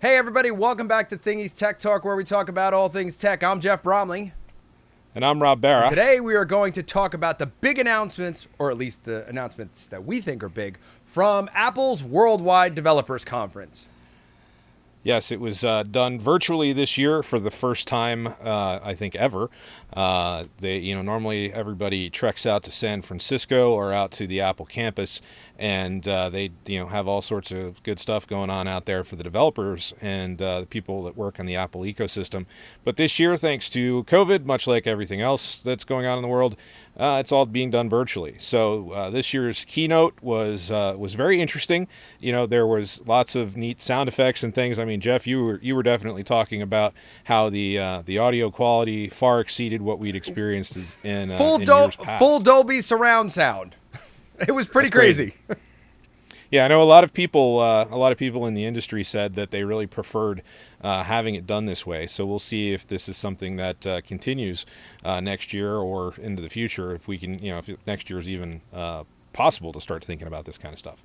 Hey everybody, welcome back to Thingy's Tech Talk, where we talk about all things tech. I'm Jeff Bromley. And I'm Rob Barra. And today we are going to talk about the big announcements, or at least the announcements that we think are big, from Apple's Worldwide Developers Conference. Yes, it was done virtually this year for the first time, I think, ever. Normally everybody treks out to San Francisco or out to the Apple campus, and they, have all sorts of good stuff going on out there for the developers and the people that work on the Apple ecosystem. But this year, thanks to COVID, much like everything else that's going on in the world, it's all being done virtually. So this year's keynote was very interesting. There was lots of neat sound effects and things. I mean, Jeff, you were definitely talking about how the audio quality far exceeded what we'd experienced in years past. Full Dolby surround sound. It was pretty crazy. Yeah, I know a lot of people in the industry said that they really preferred having it done this way. So we'll see if this is something that continues next year or into the future. If we can, if next year is even possible to start thinking about this kind of stuff.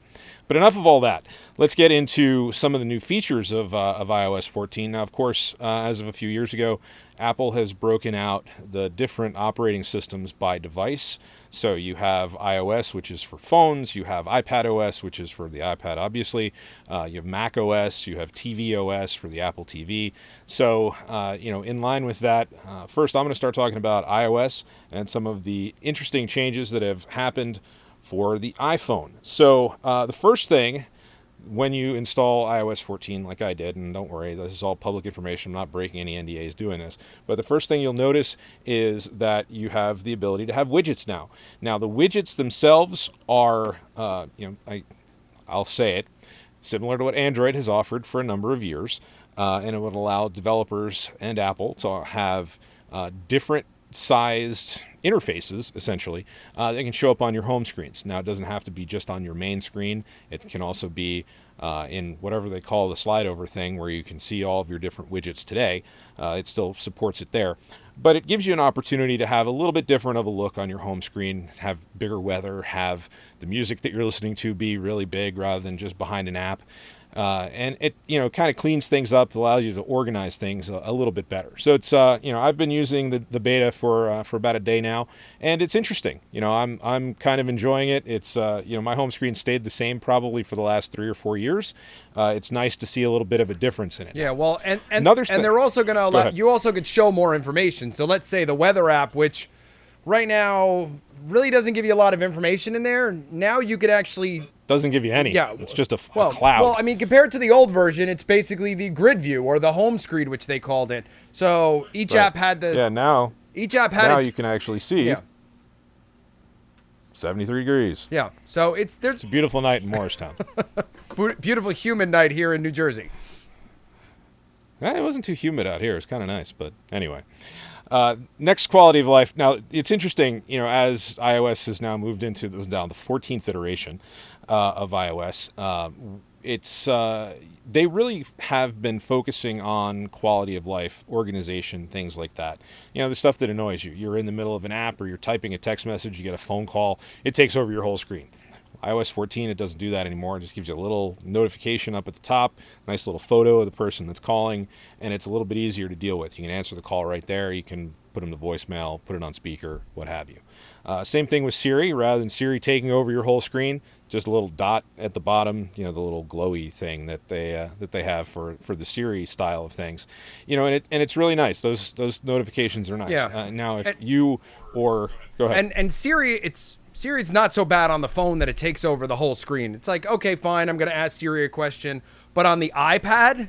But enough of all that. Let's get into some of the new features of iOS 14. Now, of course, as of a few years ago, Apple has broken out the different operating systems by device. So you have iOS, which is for phones. You have iPadOS, which is for the iPad, obviously. You have macOS. You have tvOS for the Apple TV. So, in line with that, first I'm going to start talking about iOS and some of the interesting changes that have happened for the iPhone. So the first thing, when you install iOS 14 like I did, and don't worry, this is all public information, I'm not breaking any NDAs doing this, but the first thing you'll notice is that you have the ability to have widgets now. Now the widgets themselves are, I'll say it, similar to what Android has offered for a number of years, and it would allow developers and Apple to have different sized interfaces, essentially, that can show up on your home screens. Now, it doesn't have to be just on your main screen. It can also be in whatever they call the slide over thing, where you can see all of your different widgets today. It still supports it there. But it gives you an opportunity to have a little bit different of a look on your home screen, have bigger weather, have the music that you're listening to be really big rather than just behind an app. And it, kind of cleans things up, allows you to organize things a little bit better. So it's, I've been using the beta for about a day now, and it's interesting. I'm kind of enjoying it. It's, my home screen stayed the same probably for the last 3 or 4 years. It's nice to see a little bit of a difference in it. Yeah, well, and they're also going to allow, you also could show more information. So let's say the weather app, which right now really doesn't give you a lot of information in there. Now you could actually... Doesn't give you any. Yeah, it's just a cloud. Well, I mean, compared to the old version, it's basically the grid view or the home screen, which they called it. So each app had the... Yeah, now... Each app had... Now you can actually see 73 degrees. Yeah, so it's a beautiful night in Morristown. Beautiful humid night here in New Jersey. It wasn't too humid out here. It's kind of nice, but anyway. Next, quality of life. Now, it's interesting, as iOS has now moved into the 14th iteration of iOS, they really have been focusing on quality of life, organization, things like that. The stuff that annoys you. You're in the middle of an app or you're typing a text message, you get a phone call, it takes over your whole screen. iOS 14, it doesn't do that anymore. It just gives you a little notification up at the top, nice little photo of the person that's calling, and it's a little bit easier to deal with. You can answer the call right there. You can put them to voicemail, put it on speaker, what have you. Same thing with Siri. Rather than Siri taking over your whole screen, just a little dot at the bottom, the little glowy thing that they have for the Siri style of things. And it's really nice. Those notifications are nice. Yeah. Now, if you or go ahead. And Siri's not so bad on the phone that it takes over the whole screen. It's like, okay, fine, I'm going to ask Siri a question. But on the iPad,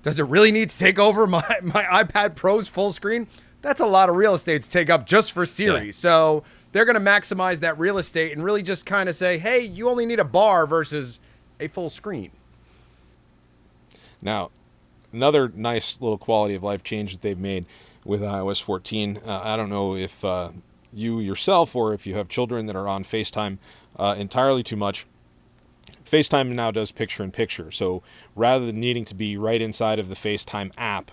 does it really need to take over my iPad Pro's full screen? That's a lot of real estate to take up just for Siri. Yeah. So they're going to maximize that real estate and really just kind of say, hey, you only need a bar versus a full screen. Now, another nice little quality of life change that they've made with iOS 14, I don't know if... you yourself or if you have children that are on FaceTime entirely too much, FaceTime now does picture-in-picture. So rather than needing to be right inside of the FaceTime app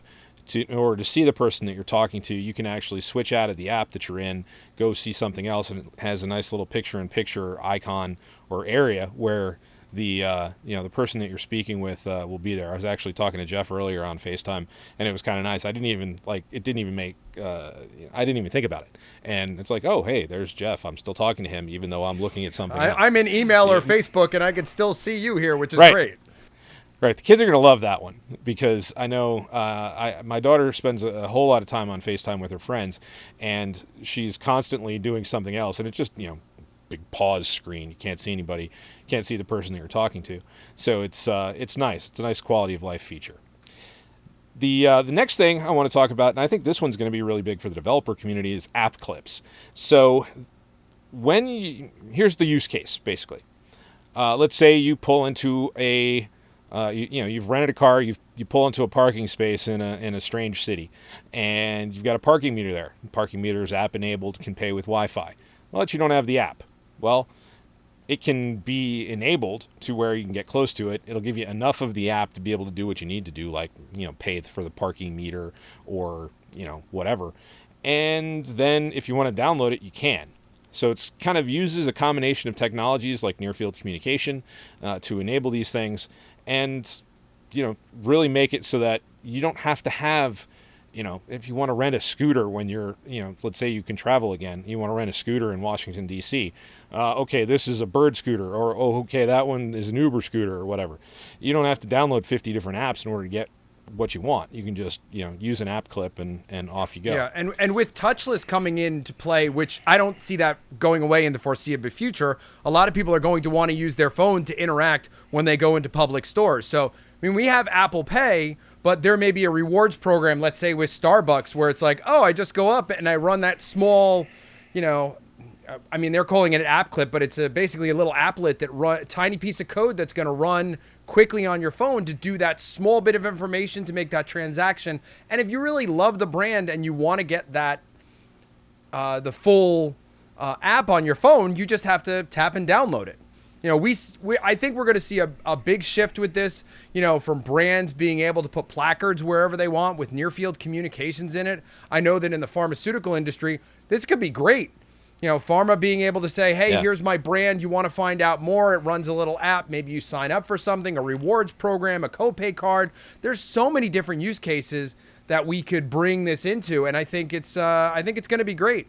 in order to see the person that you're talking to, you can actually switch out of the app that you're in, go see something else, and it has a nice little picture-in-picture icon or area where the person that you're speaking with will be there. I was actually talking to Jeff earlier on FaceTime, and it was kind of nice. I didn't even think about it. And it's like, oh, hey, there's Jeff. I'm still talking to him, even though I'm looking at something else. I'm in email or Facebook, and I can still see you here, which is Right. great. Right, the kids are going to love that one because I know my daughter spends a whole lot of time on FaceTime with her friends, and she's constantly doing something else, and it's just big pause screen. You can't see anybody, you can't see the person that you're talking to. So it's nice. It's a nice quality of life feature. The next thing I want to talk about, and I think this one's going to be really big for the developer community, is app clips. So here's the use case basically. Let's say you pull into you've rented a car, you pull into a parking space in a strange city, and you've got a parking meter there. The parking meter is app enabled, can pay with Wi-Fi. Well, you don't have the app. Well, it can be enabled to where you can get close to it. It'll give you enough of the app to be able to do what you need to do, like pay for the parking meter or whatever. And then if you want to download it, you can. So it's kind of uses a combination of technologies like near-field communication to enable these things. And, really make it so that you don't have to have, if you want to rent a scooter when you're, let's say you can travel again, you want to rent a scooter in Washington, D.C. Okay, this is a Bird scooter, or, okay, that one is an Uber scooter or whatever. You don't have to download 50 different apps in order to get what you want. You can just, use an app clip and off you go. Yeah, and with touchless coming into play, which I don't see that going away in the foreseeable future, a lot of people are going to want to use their phone to interact when they go into public stores. So, we have Apple Pay, but there may be a rewards program, let's say with Starbucks, where it's like, oh, I just go up and I run that small, they're calling it an app clip, but it's basically a little applet that tiny piece of code that's going to run quickly on your phone to do that small bit of information to make that transaction. And if you really love the brand and you want to get that the full app on your phone, you just have to tap and download it. I think we're going to see a big shift with this, from brands being able to put placards wherever they want with near field communications in it. I know that in the pharmaceutical industry, this could be great. Pharma being able to say, hey, here's my brand. You want to find out more? It runs a little app. Maybe you sign up for something, a rewards program, a copay card. There's so many different use cases that we could bring this into. And I think it's going to be great.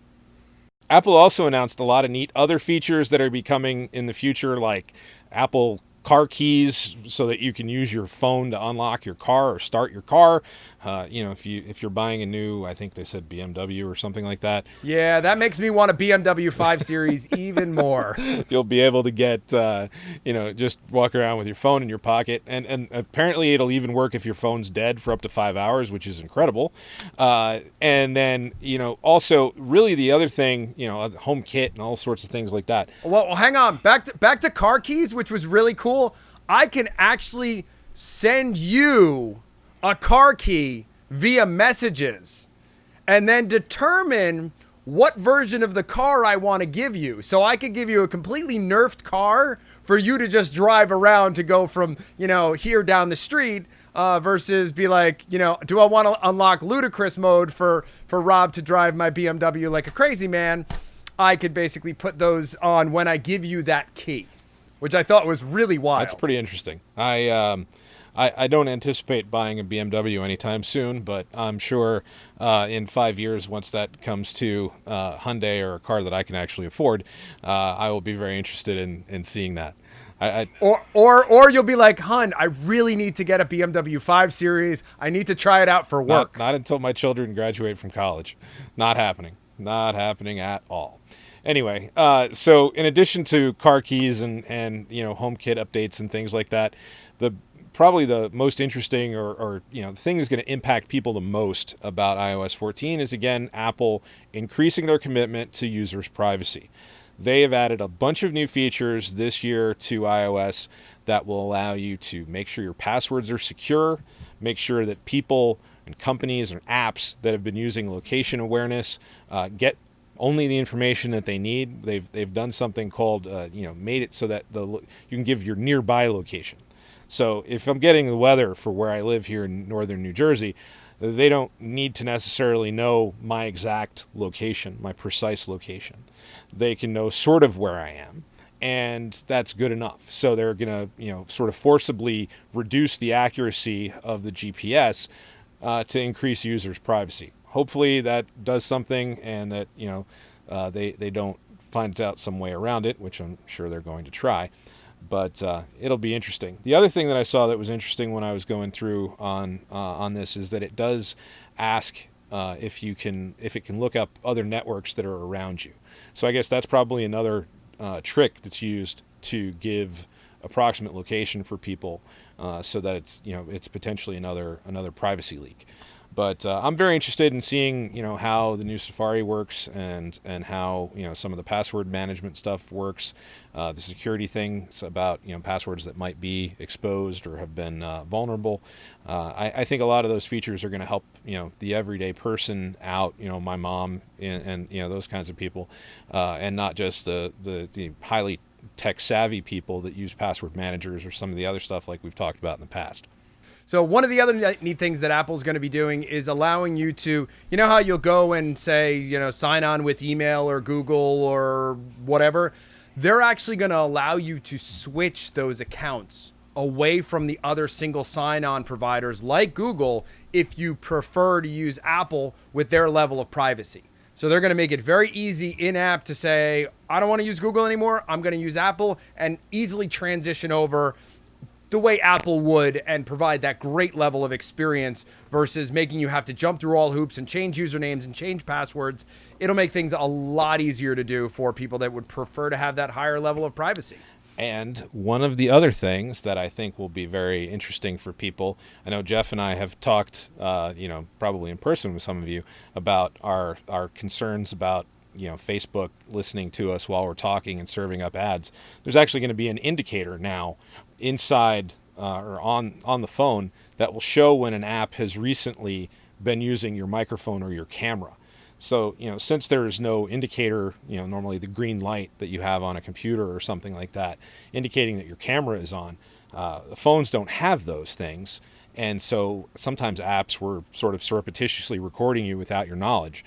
Apple also announced a lot of neat other features that are becoming in the future, like Apple car keys so that you can use your phone to unlock your car or start your car. If you're buying a new, I think they said BMW or something like that. Yeah, that makes me want a BMW 5 Series even more. You'll be able to get, just walk around with your phone in your pocket. And apparently it'll even work if your phone's dead for up to 5 hours, which is incredible. And then, also really the other thing, HomeKit and all sorts of things like that. Well, hang on. Back to car keys, which was really cool. I can actually send you a car key via messages and then determine what version of the car I want to give you. So I could give you a completely nerfed car for you to just drive around to go from, here down the street versus be like, do I want to unlock ludicrous mode for Rob to drive my BMW like a crazy man? I could basically put those on when I give you that key, which I thought was really wild. That's pretty interesting. I don't anticipate buying a BMW anytime soon, but I'm sure in 5 years, once that comes to Hyundai or a car that I can actually afford, I will be very interested in seeing that. Or you'll be like, Hun, I really need to get a BMW 5 Series. I need to try it out for work. Not until my children graduate from college. Not happening. Not happening at all. Anyway, so in addition to car keys and HomeKit updates and things like that, probably the most interesting or the thing that's going to impact people the most about iOS 14 is, again, Apple increasing their commitment to users' privacy. They have added a bunch of new features this year to iOS that will allow you to make sure your passwords are secure, make sure that people and companies and apps that have been using location awareness get only the information that they need. They've done something called, made it so that you can give your nearby location. So if I'm getting the weather for where I live here in northern New Jersey, they don't need to necessarily know my exact location, my precise location. They can know sort of where I am. and that's good enough. So they're going to, sort of forcibly reduce the accuracy of the GPS to increase users' privacy. Hopefully that does something, and that they don't find out some way around it, which I'm sure they're going to try. But it'll be interesting. The other thing that I saw that was interesting when I was going through on this is that it does ask if it can look up other networks that are around you. So I guess that's probably another trick that's used to give approximate location for people, so that it's potentially another privacy leak. But I'm very interested in seeing how the new Safari works, and how some of the password management stuff works, the security things about passwords that might be exposed or have been vulnerable. I think a lot of those features are going to help the everyday person out, my mom and those kinds of people, and not just the highly tech savvy people that use password managers or some of the other stuff like we've talked about in the past. So one of the other neat things that Apple's going to be doing is allowing you to, how you'll go and say, sign on with email or Google or whatever. They're actually going to allow you to switch those accounts away from the other single sign-on providers like Google if you prefer to use Apple with their level of privacy. So they're going to make it very easy in-app to say, I don't want to use Google anymore. I'm going to use Apple, and easily transition over the way Apple would and provide that great level of experience versus making you have to jump through all hoops and change usernames and change passwords. It'll make things a lot easier to do for people that would prefer to have that higher level of privacy. And one of the other things that I think will be very interesting for people, I know Jeff and I have talked, probably in person with some of you, about our concerns about Facebook listening to us while we're talking and serving up ads. There's actually going to be an indicator now inside or on the phone that will show when an app has recently been using your microphone or your camera. So, since there is no indicator, normally the green light that you have on a computer or something like that, indicating that your camera is on, the phones don't have those things. And so sometimes apps were sort of surreptitiously recording you without your knowledge.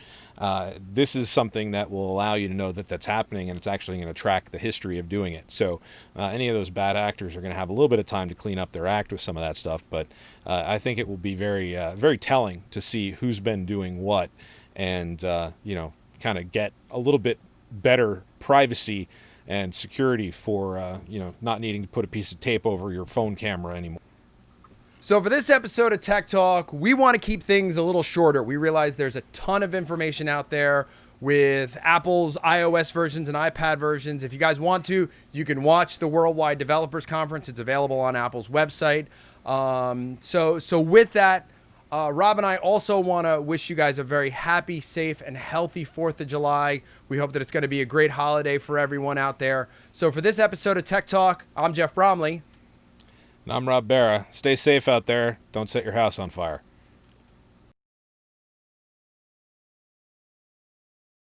This is something that will allow you to know that that's happening, and it's actually going to track the history of doing it. So any of those bad actors are going to have a little bit of time to clean up their act with some of that stuff. But I think it will be very, very telling to see who's been doing what, and kind of get a little bit better privacy and security for not needing to put a piece of tape over your phone camera anymore. So for this episode of Tech Talk, we want to keep things a little shorter. We realize there's a ton of information out there with Apple's iOS versions and iPad versions. If you guys want to, you can watch the Worldwide Developers Conference. It's available on Apple's website. So with that, Rob and I also want to wish you guys a very happy, safe, and healthy 4th of July. We hope that it's going to be a great holiday for everyone out there. So for this episode of Tech Talk, I'm Jeff Bromley. And I'm Rob Barra. Stay safe out there. Don't set your house on fire.